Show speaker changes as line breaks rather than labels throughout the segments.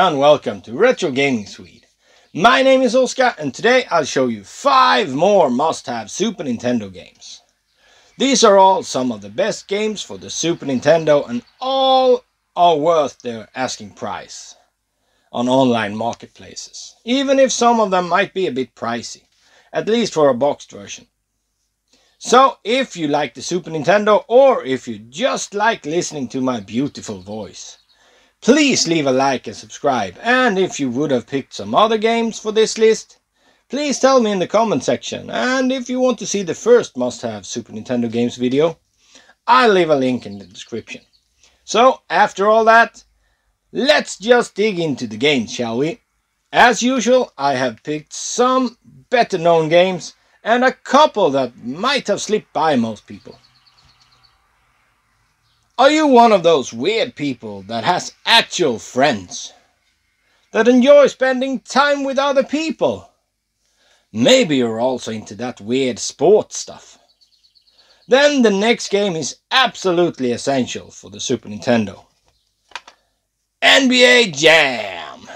and welcome to Retro Gaming Swede. My name is Oskar and today I'll show you 5 more must-have Super Nintendo games. These are all some of the best games for the Super Nintendo and all are worth their asking price on online marketplaces, even if some of them might be a bit pricey, at least for a boxed version. So if you like the Super Nintendo or if you just like listening to my beautiful voice, please leave a like and subscribe, and if you would have picked some other games for this list, please tell me in the comment section, and if you want to see the first must-have Super Nintendo games video, I'll leave a link in the description. So after all that, let's just dig into the games, shall we? As usual, I have picked some better known games and a couple that might have slipped by most people. Are you one of those weird people that has actual friends? That enjoy spending time with other people? Maybe you're also into that weird sports stuff. Then the next game is absolutely essential for the Super Nintendo. NBA Jam!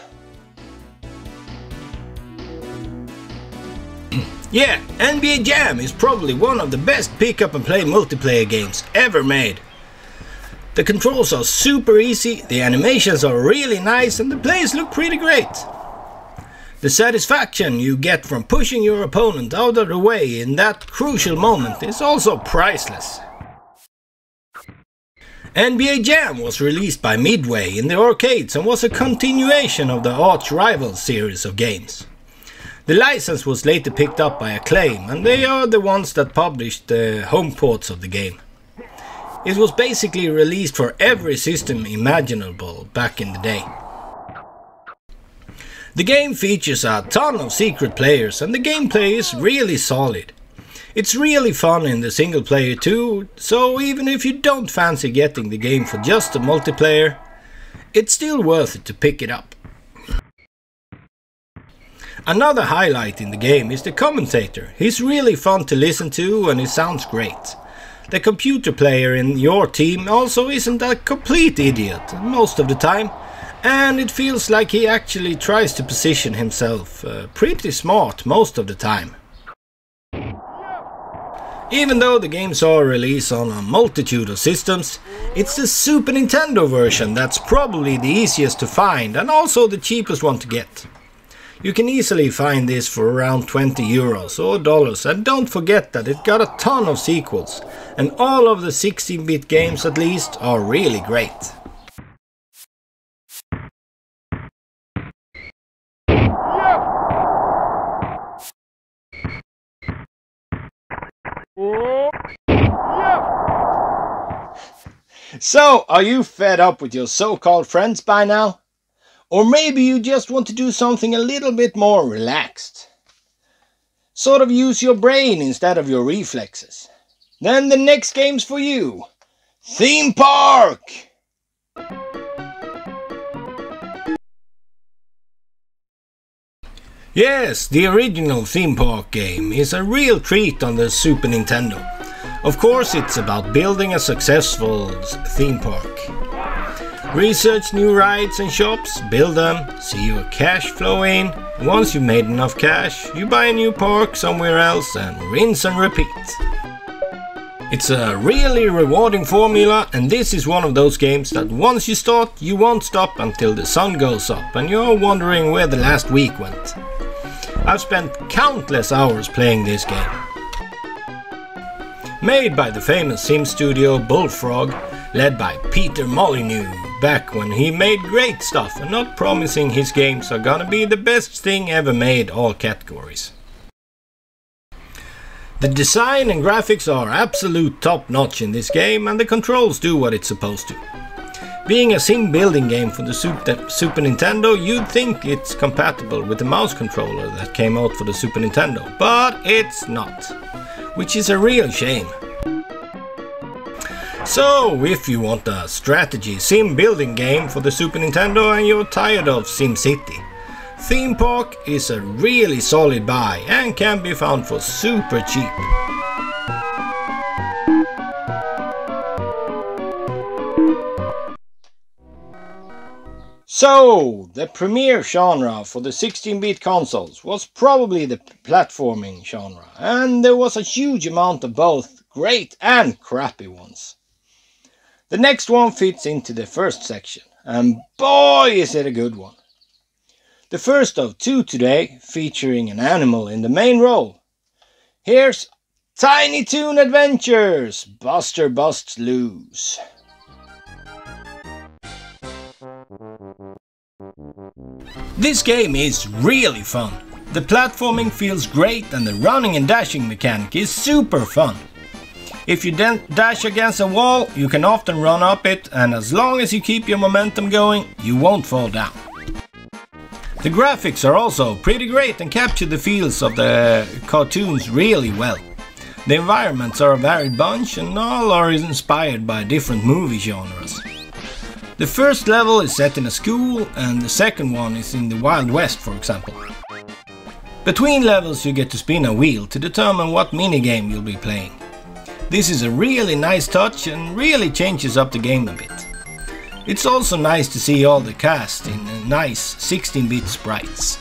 Yeah, NBA Jam is probably one of the best pick-up-and-play multiplayer games ever made. The controls are super easy, the animations are really nice and the plays look pretty great. The satisfaction you get from pushing your opponent out of the way in that crucial moment is also priceless. NBA Jam was released by Midway in the arcades and was a continuation of the arch-rival series of games. The license was later picked up by Acclaim, and they are the ones that published the home ports of the game. It was basically released for every system imaginable back in the day. The game features a ton of secret players and the gameplay is really solid. It's really fun in the single player too, so even if you don't fancy getting the game for just the multiplayer, it's still worth it to pick it up. Another highlight in the game is the commentator. He's really fun to listen to and he sounds great. The computer player in your team also isn't a complete idiot most of the time, and it feels like he actually tries to position himself pretty smart most of the time. Even though the games are released on a multitude of systems, it's the Super Nintendo version that's probably the easiest to find and also the cheapest one to get. You can easily find this for around 20 euros or dollars, and don't forget that it got a ton of sequels, and all of the 16-bit games at least are really great. So, are you fed up with your so-called friends by now? Or maybe you just want to do something a little bit more relaxed. Sort of use your brain instead of your reflexes. Then the next game's for you. Theme Park! Yes, the original Theme Park game is a real treat on the Super Nintendo. Of course, it's about building a successful theme park. Research new rides and shops, build them, see your cash flow in, and once you've made enough cash, you buy a new park somewhere else and rinse and repeat. It's a really rewarding formula, and this is one of those games that once you start, you won't stop until the sun goes up and you're wondering where the last week went. I've spent countless hours playing this game. Made by the famous sim studio Bullfrog, led by Peter Molyneux, back when he made great stuff and not promising his games are gonna be the best thing ever made all categories. The design and graphics are absolute top notch in this game and the controls do what it's supposed to. Being a sim building game for the Super Nintendo, you'd think it's compatible with the mouse controller that came out for the Super Nintendo, but it's not, which is a real shame. So, if you want a strategy sim building game for the Super Nintendo and you're tired of SimCity, Theme Park is a really solid buy and can be found for super cheap. So, the premier genre for the 16-bit consoles was probably the platforming genre, and there was a huge amount of both great and crappy ones. The next one fits into the first section, and boy is it a good one. The first of two today, featuring an animal in the main role. Here's Tiny Toon Adventures, Buster Busts Loose. This game is really fun. The platforming feels great and the running and dashing mechanic is super fun. If you dash against a wall, you can often run up it, and as long as you keep your momentum going, you won't fall down. The graphics are also pretty great and capture the feels of the cartoons really well. The environments are a varied bunch and all are inspired by different movie genres. The first level is set in a school and the second one is in the Wild West, for example. Between levels you get to spin a wheel to determine what minigame you'll be playing. This is a really nice touch and really changes up the game a bit. It's also nice to see all the cast in nice 16-bit sprites.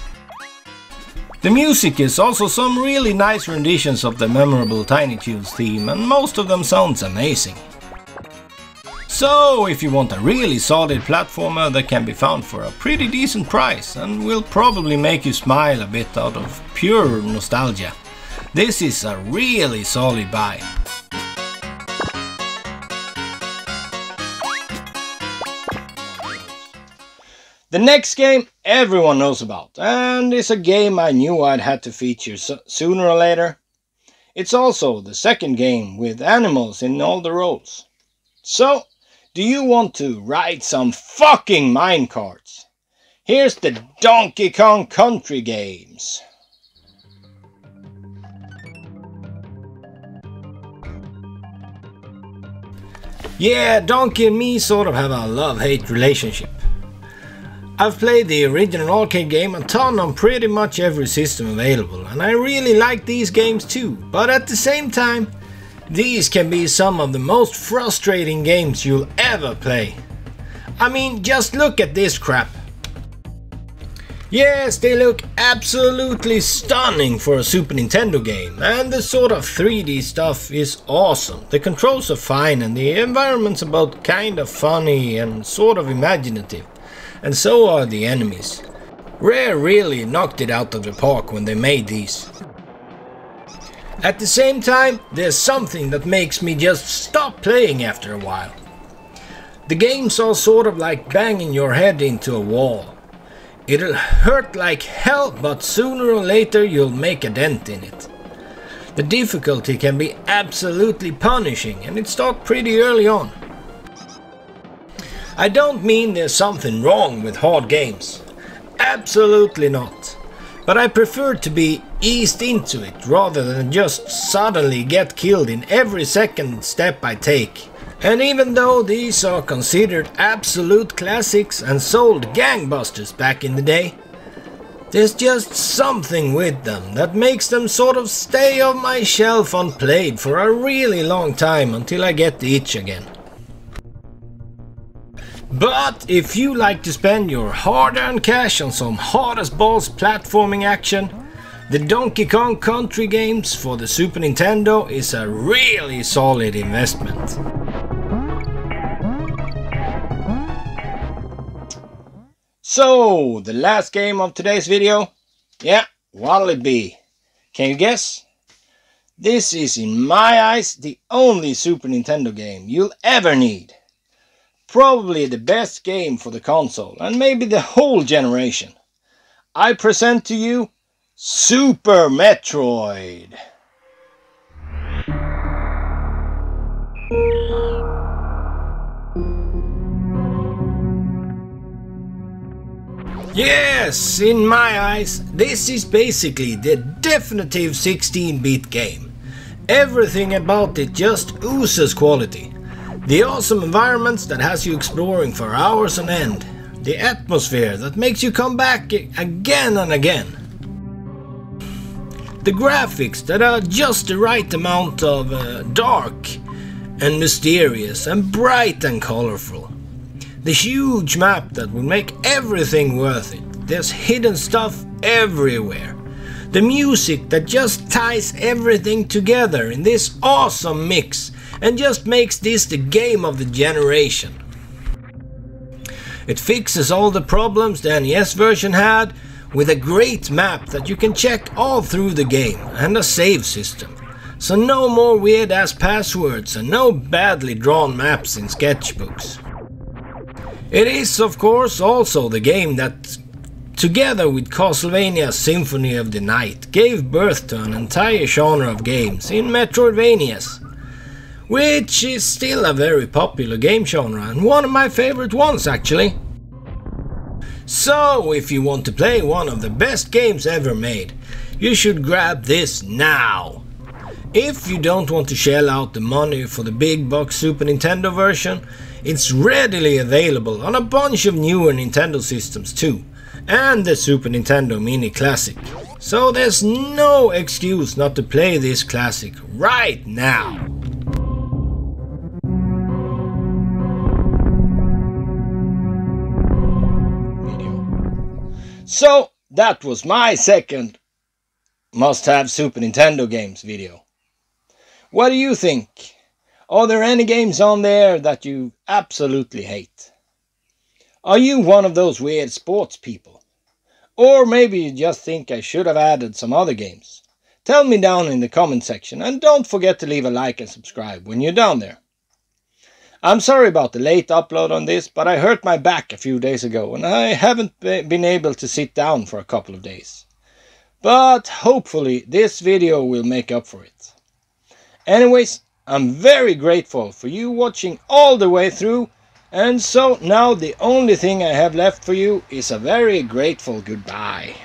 The music is also some really nice renditions of the memorable Tiny Toons theme, and most of them sounds amazing. So, if you want a really solid platformer that can be found for a pretty decent price and will probably make you smile a bit out of pure nostalgia, this is a really solid buy. The next game everyone knows about, and it's a game I knew I'd had to feature sooner or later. It's also the second game with animals in all the roles. So, do you want to ride some fucking minecarts? Here's the Donkey Kong Country games. Yeah, Donkey and me sort of have a love-hate relationship. I've played the original arcade game a ton on pretty much every system available, and I really like these games too, but at the same time, these can be some of the most frustrating games you'll ever play. I mean, just look at this crap. Yes, they look absolutely stunning for a Super Nintendo game, and the sort of 3D stuff is awesome. The controls are fine and the environment's about kind of funny and sort of imaginative. And so are the enemies. Rare really knocked it out of the park when they made these. At the same time, there's something that makes me just stop playing after a while. The games are sort of like banging your head into a wall. It'll hurt like hell, but sooner or later you'll make a dent in it. The difficulty can be absolutely punishing, and it starts pretty early on. I don't mean there's something wrong with hard games. Absolutely not. But I prefer to be eased into it rather than just suddenly get killed in every second step I take. And even though these are considered absolute classics and sold gangbusters back in the day, there's just something with them that makes them sort of stay on my shelf unplayed for a really long time until I get the itch again. But if you like to spend your hard-earned cash on some hard-as-balls platforming action, the Donkey Kong Country games for the Super Nintendo is a really solid investment. So, the last game of today's video? Yeah, what'll it be? Can you guess? This is, in my eyes, the only Super Nintendo game you'll ever need. Probably the best game for the console, and maybe the whole generation. I present to you Super Metroid. Yes, in my eyes, this is basically the definitive 16-bit game. Everything about it just oozes quality. The awesome environments that has you exploring for hours on end. The atmosphere that makes you come back again and again. The graphics that are just the right amount of dark and mysterious and bright and colorful. The huge map that will make everything worth it. There's hidden stuff everywhere. The music that just ties everything together in this awesome mix and just makes this the game of the generation. It fixes all the problems the NES version had with a great map that you can check all through the game and a save system. So no more weird ass passwords and no badly drawn maps in sketchbooks. It is of course also the game that, together with Castlevania Symphony of the Night, gave birth to an entire genre of games in Metroidvanias, which is still a very popular game genre and one of my favorite ones actually. So if you want to play one of the best games ever made, you should grab this now. If you don't want to shell out the money for the big box Super Nintendo version, it's readily available on a bunch of newer Nintendo systems too, and the Super Nintendo Mini Classic. So there's no excuse not to play this classic right now. So that was my second must-have Super Nintendo games video. What do you think? Are there any games on there that you absolutely hate? Are you one of those weird sports people? Or maybe you just think I should have added some other games? Tell me down in the comment section, and don't forget to leave a like and subscribe when you're down there. I'm sorry about the late upload on this, but I hurt my back a few days ago and I haven't been able to sit down for a couple of days. But hopefully this video will make up for it. Anyways, I'm very grateful for you watching all the way through, and so now the only thing I have left for you is a very grateful goodbye.